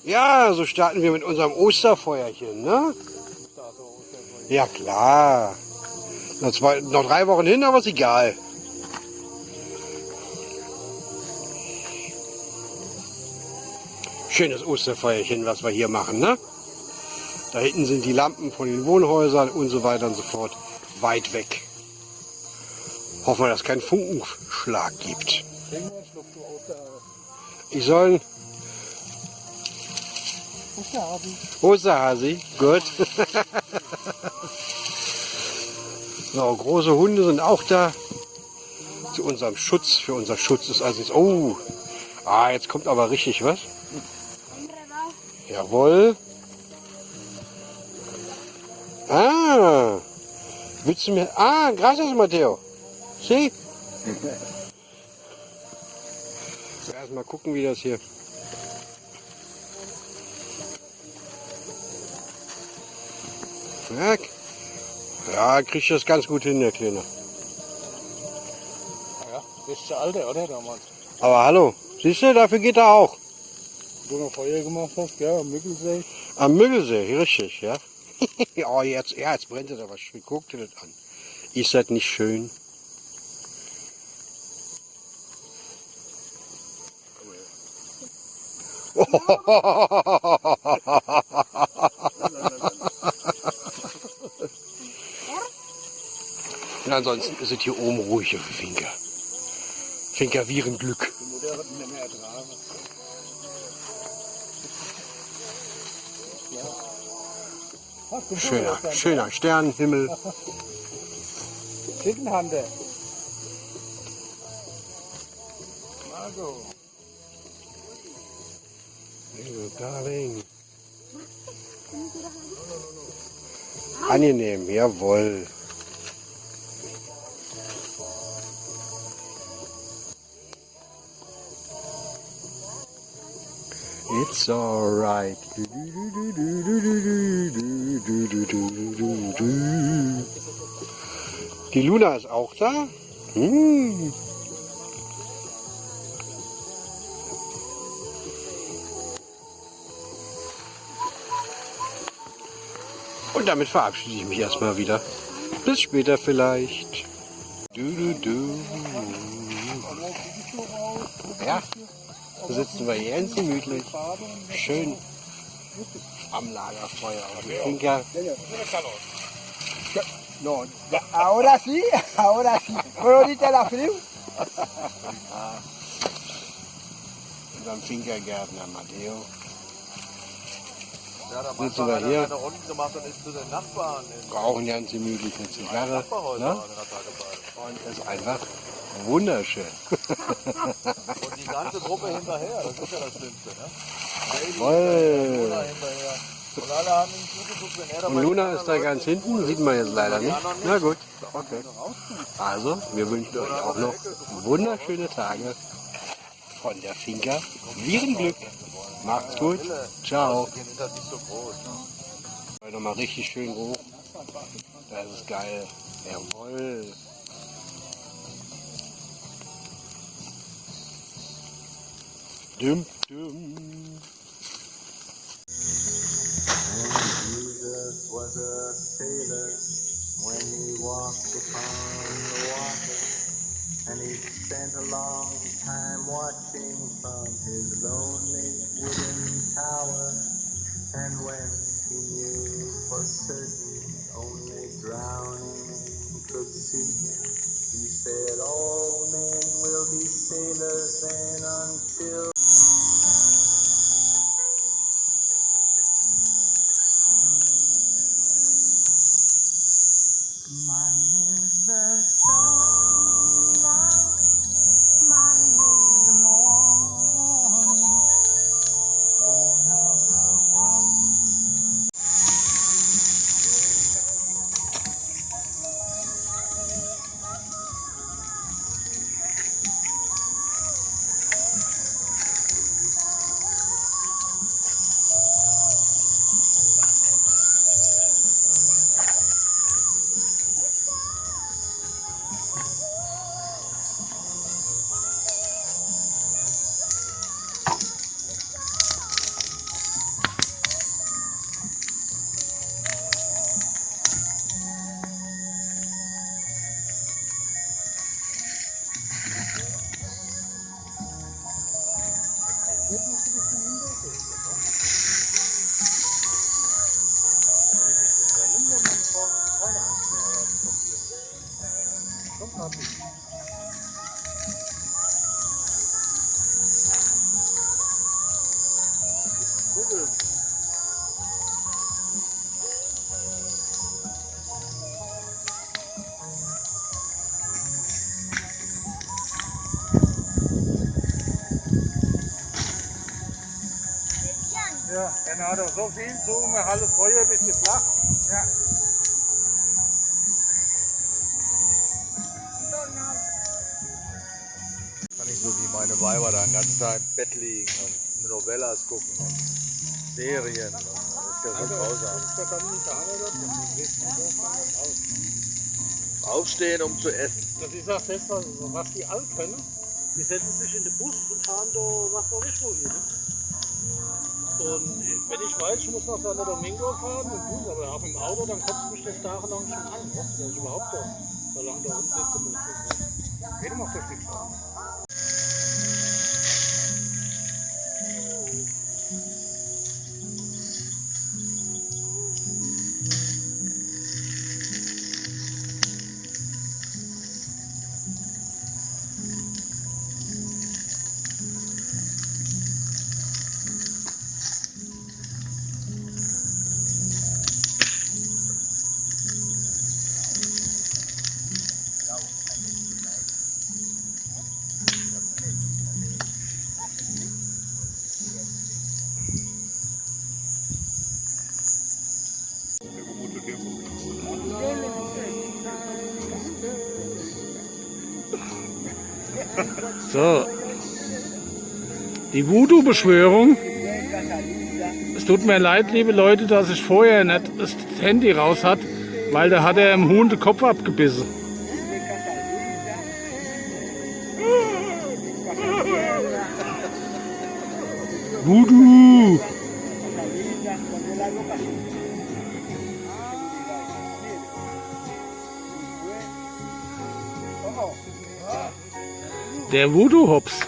Ja, so starten wir mit unserem Osterfeuerchen, ne? Ja klar. Noch 3 Wochen hin, aber ist egal. Schönes Osterfeuerchen, was wir hier machen, ne? Da hinten sind die Lampen von den Wohnhäusern und so weiter und so fort weit weg. Hoffen wir, dass es keinen Funkenschlag gibt. Ich soll... Osterhasi, gut. So, große Hunde sind auch da. Zu unserem Schutz. Für unser Schutz ist also jetzt... Oh, jetzt kommt aber richtig was. Jawohl. Willst du mir... gracias, Matteo. Sie? Erstmal gucken, wie das hier... Ja, kriegt das ganz gut hin, der Kleine. Ja, das ist der Alte, oder? Damals. Aber hallo, siehst du, dafür geht er auch. Wo du noch Feuer gemacht hast, gell, am Müggelsee. Am Müggelsee, richtig, ja. Oh, jetzt brennt es aber schön. Guck dir das an. Ist das nicht schön? Und ansonsten ist es hier oben ruhig auf Finca. Finca Wierenglück. Die Mutter wird nicht mehr ertragen. Schöner Sternenhimmel. Chickenhunter. Marco. Darling. Angenehm, jawohl. It's alright. Die Luna ist auch da. Und damit verabschiede ich mich erstmal wieder. Bis später vielleicht. Ja, da sitzen wir hier ganz gemütlich. Schön am Lagerfeuer auf dem Finca. No, ahora sí. Pero ahorita la frío. Unserem Finca-Gärtner Matteo. Ja, da Sitzen wir hier. eine Runde gemacht und ist zu den Nachbarn. Rauchen ganz gemütlich eine Zigarre. Nachbarhäuser Ne? an der Tageball. Und es ist einfach wunderschön. Und die ganze Truppe hinterher, das ist ja das Schlimmste. Ne? Voll. Luna hinterher. Und alle haben ihn zugeguckt, wenn er da Und Luna ist da ganz hinten, sieht man jetzt leider nicht. Na gut, okay. Also, wir wünschen euch auch noch wunderschöne Tage von der Finca Wierenglück. Macht's gut. Ciao. Die sind halt nicht so groß. Ne? Nochmal richtig schön hoch. Das ist geil. Jawohl. Dum, dum. Jesus was a sailor when he walked upon the water, and he spent a long time watching from his lonely wooden tower. And when he knew for certain only drowning could see, he said, all men will be sailors then until mine is the sunlight, mine is the morning, born of the one. Ja, dann hat er so viel zu, wir halten das Feuer ein bisschen flach. Ja. Kann ich so wie meine Weiber da den ganzen Tag im Bett liegen und Novellas gucken und Serien. Und das ist ja so grausam. Aufstehen, um zu essen. Das ist auch das, was die alle können. Die setzen sich in den Bus und fahren da was weiß ich wohin. Ne? Und wenn ich weiß, ich muss nach Santo Domingo fahren mit dem Bus, aber auch im Auto, dann kotzt mich das tagelang schon an, weißt du, dass ich überhaupt so lange da rumsitzen muss. Jeder macht das nicht Spaß. So, die Voodoo-Beschwörung. Es tut mir leid, liebe Leute, dass ich vorher nicht das Handy raus hat, weil da hat er im Huhn den Kopf abgebissen. Voodoo! Der Voodoo-Hops.